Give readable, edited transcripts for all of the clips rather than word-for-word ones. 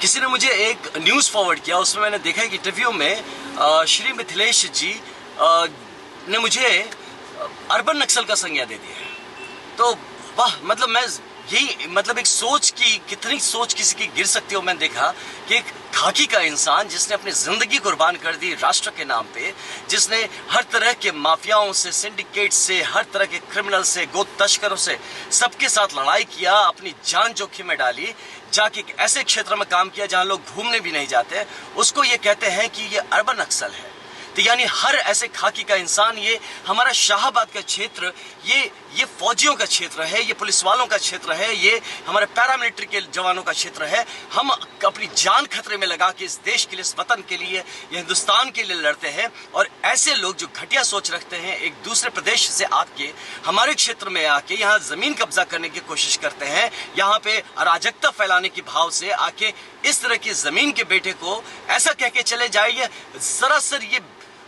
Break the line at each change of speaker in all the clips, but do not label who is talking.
किसी ने मुझे एक न्यूज़ फॉरवर्ड किया, उसमें मैंने देखा एक इंटरव्यू में श्री मिथिलेश जी ने मुझे अर्बन नक्सल का संज्ञा दे दिया है। तो वाह, मतलब मैं यही एक सोच की कितनी सोच किसी की गिर सकती हो। मैंने देखा कि एक खाकी का इंसान जिसने अपनी जिंदगी कुर्बान कर दी राष्ट्र के नाम पे, जिसने हर तरह के माफियाओं से, सिंडिकेट से, हर तरह के क्रिमिनल से, गो तस्करों से सबके साथ लड़ाई किया, अपनी जान जोखिम में डाली, जाके एक ऐसे क्षेत्र में काम किया जहां लोग घूमने भी नहीं जाते, उसको ये कहते हैं कि ये अर्बन नक्सल है। तो यानी हर ऐसे खाकी का इंसान, ये हमारा शाहबाद का क्षेत्र, ये फौजियों का क्षेत्र है, ये पुलिस वालों का क्षेत्र है, ये हमारे पैरामिलिट्री के जवानों का क्षेत्र है। हम अपनी जान खतरे में लगा के इस देश के लिए, इस वतन के लिए, ये हिंदुस्तान के लिए लड़ते हैं। और ऐसे लोग जो घटिया सोच रखते हैं, एक दूसरे प्रदेश से आके हमारे क्षेत्र में आके यहाँ जमीन कब्जा करने की कोशिश करते हैं, यहाँ पे अराजकता फैलाने के भाव से आके इस तरह की जमीन के बेटे को ऐसा कह के चले जाइए, सरासर ये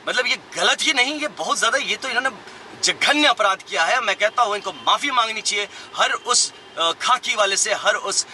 गलत ही नहीं, ये बहुत ज्यादा, ये तो इन्होंने जघन्य अपराध किया है। मैं कहता हूं इनको माफी मांगनी चाहिए हर उस खाकी वाले से, हर उस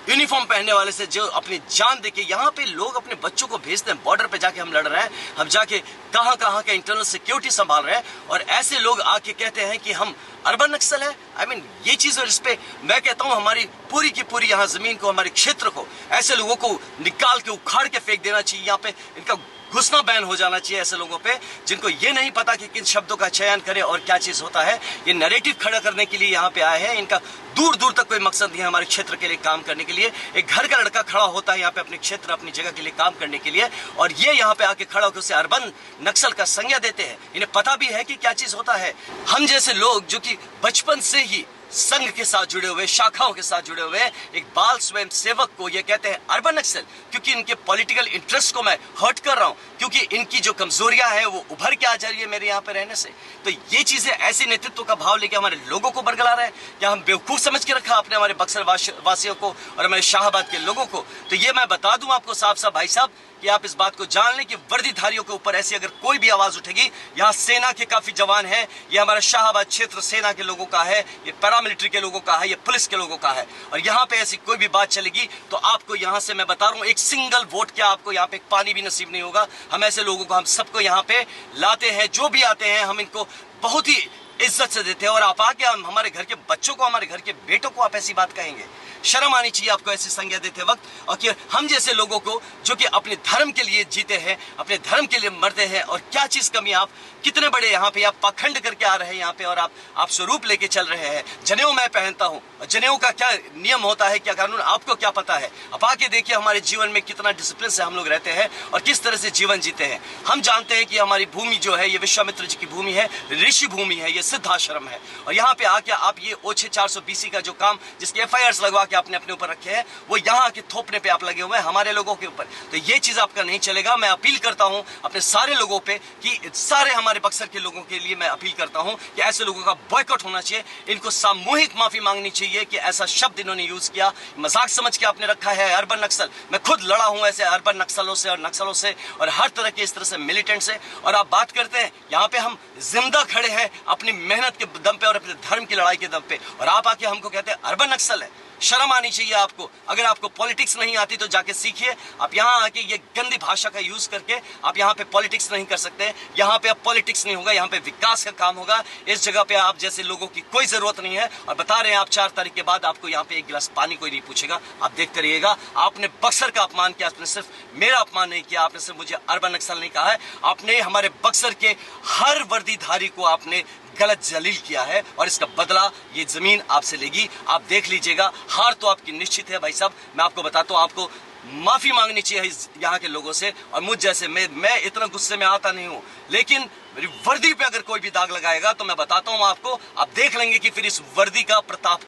यूनिफॉर्म पहनने वाले से जो अपनी जान देके यहाँ पे लोग अपने बच्चों को भेजते हैं। बॉर्डर पे जाके हम लड़ रहे हैं, हम जाके कहाँ के इंटरनल सिक्योरिटी संभाल रहे हैं, और ऐसे लोग आके कहते हैं कि हम अर्बन नक्सल है। I mean, ये चीज, और इस पे मैं कहता हूँ हमारी पूरी की पूरी यहाँ जमीन को, हमारे क्षेत्र को, ऐसे लोगों को निकाल के उखाड़ के फेंक देना चाहिए। यहाँ पे इनका घुसना बैन हो जाना चाहिए, ऐसे लोगों पे जिनको ये नहीं पता कि किन शब्दों का चयन करें और क्या चीज होता है। ये नैरेटिव खड़ा करने के लिए यहाँ पे आए हैं, इनका दूर दूर तक कोई मकसद नहीं है हमारे क्षेत्र के लिए काम करने के लिए। एक घर का लड़का खड़ा होता है यहाँ पे अपने क्षेत्र, अपनी जगह के लिए काम करने के लिए, और ये यहाँ पे आके खड़ा होकर उसे अर्बन नक्सल का संज्ञा देते हैं। इन्हें पता भी है कि क्या चीज होता है। हम जैसे लोग जो कि बचपन से ही संघ के साथ जुड़े हुए, शाखाओं के साथ जुड़े हुए एक बाल स्वयं सेवक को ये कहते हैं अर्बन नक्सल, क्योंकि इनके पॉलिटिकल इंटरेस्ट को मैं हर्ट कर रहा हूं, क्योंकि इनकी जो कमजोरियां हैं वो उभर के आ जा रही है मेरे यहाँ पे रहने से। तो ये चीजें ऐसे नेतृत्व का भाव लेके हमारे लोगों को बरगला रहे हैं, क्या हम बेवकूफ समझ के रखा आपने हमारे बक्सर वासियों को और हमारे शाहबाद के लोगों को। तो ये मैं बता दूं आपको साफ साफ भाई साहब, कि आप इस बात को जान लें कि वर्दीधारियों के ऊपर ऐसी अगर कोई भी आवाज उठेगी, यहाँ सेना के काफी जवान हैं, ये हमारा शाहबाद क्षेत्र सेना के लोगों का है, ये पैरामिलिट्री के लोगों का है, ये पुलिस के लोगों का है, और यहाँ पे ऐसी कोई भी बात चलेगी तो आपको यहाँ से मैं बता रहा हूँ, एक सिंगल वोट क्या आपको यहाँ पे एक पानी भी नसीब नहीं होगा। हम ऐसे लोगों को, हम सबको यहाँ पे लाते हैं, जो भी आते हैं हम इनको बहुत ही इज्जत से देते हैं, और आप आके हम हमारे घर के बच्चों को, हमारे घर के बेटों को आप ऐसी बात कहेंगे। शर्म आनी चाहिए आपको ऐसी संज्ञा देते वक्त। और कि हम जैसे लोगों को जो कि अपने धर्म के लिए जीते हैं, अपने धर्म के लिए मरते हैं, और क्या चीज कमी, आप कितने बड़े यहाँ पे आप पाखंड करके आ रहे हैं यहाँ पे, और आप स्वरूप लेके चल रहे हैं। जनेऊ मैं पहनता हूँ, जनेऊ का क्या नियम होता है, क्या कानून, आपको क्या पता है? आप आके देखिए हमारे जीवन में कितना डिसिप्लिन से हम लोग रहते हैं और किस तरह से जीवन जीते हैं। हम जानते हैं कि हमारी भूमि जो है ये विश्वामित्र जी की भूमि है, ऋषि भूमि है, ये सिद्धाश्रम है, और यहाँ पे आके आप ये ओछे 400 BC का जो काम, जिसके FIRs लगवा के आपने अपने ऊपर रखे हैं, वो यहाँ के थोपने पे आप लगे हुए हैं हमारे लोगों के ऊपर। तो ये चीज आपका नहीं चलेगा। मैं अपील करता हूँ अपने सारे लोगों पे, कि सारे हमारे बक्सर के लोगों के लिए मैं अपील करता हूँ कि ऐसे लोगों का बॉयकॉट होना चाहिए, इनको सामूहिक माफी मांगनी चाहिए कि ऐसा शब्द इन्होंने यूज किया, मजाक समझ के आपने रखा है अर्बन नक्सल। मैं खुद लड़ा हूं ऐसे अर्बन नक्सलों से और नक्सलों से और हर तरह के इस तरह से मिलिटेंट से, और आप बात करते हैं यहाँ पे हम जिंदा खड़े हैं अपनी मेहनत के दम पे और अपने धर्म की लड़ाई के दम पे, और आप आके हमको कहते हैं अर्बन नक्सल है। शर्म आनी चाहिए आपको। अगर आपको पॉलिटिक्स नहीं आती तो जाके सीखिए। आप यहाँ आके ये गंदी भाषा का यूज करके आप यहाँ पे पॉलिटिक्स नहीं कर सकते। यहाँ पे अब पॉलिटिक्स नहीं होगा, यहाँ पे विकास का काम होगा। इस जगह पे आप जैसे लोगों की कोई जरूरत नहीं है, और बता रहे हैं आप 4 तारीख के बाद आपको यहाँ पे एक गिलास पानी कोई नहीं पूछेगा। आप देखते रहिएगा। आपने बक्सर का अपमान किया, आपने सिर्फ मेरा अपमान नहीं किया, आपने सिर्फ मुझे अर्बन नक्सल नहीं कहा है, आपने हमारे बक्सर के हर वर्दीधारी को आपने गलत जलील किया है, और इसका बदला ये जमीन आपसे लेगी। आप देख लीजिएगा। हार तो आपकी निश्चित है भाई साहब। मैं आपको बताता हूँ, आपको माफी मांगनी चाहिए यहाँ के लोगों से। और मुझ जैसे मैं इतना गुस्से में आता नहीं हूँ, लेकिन मेरी वर्दी पे अगर कोई भी दाग लगाएगा तो मैं बताता हूँ आपको, आप देख लेंगे कि फिर इस वर्दी का प्रताप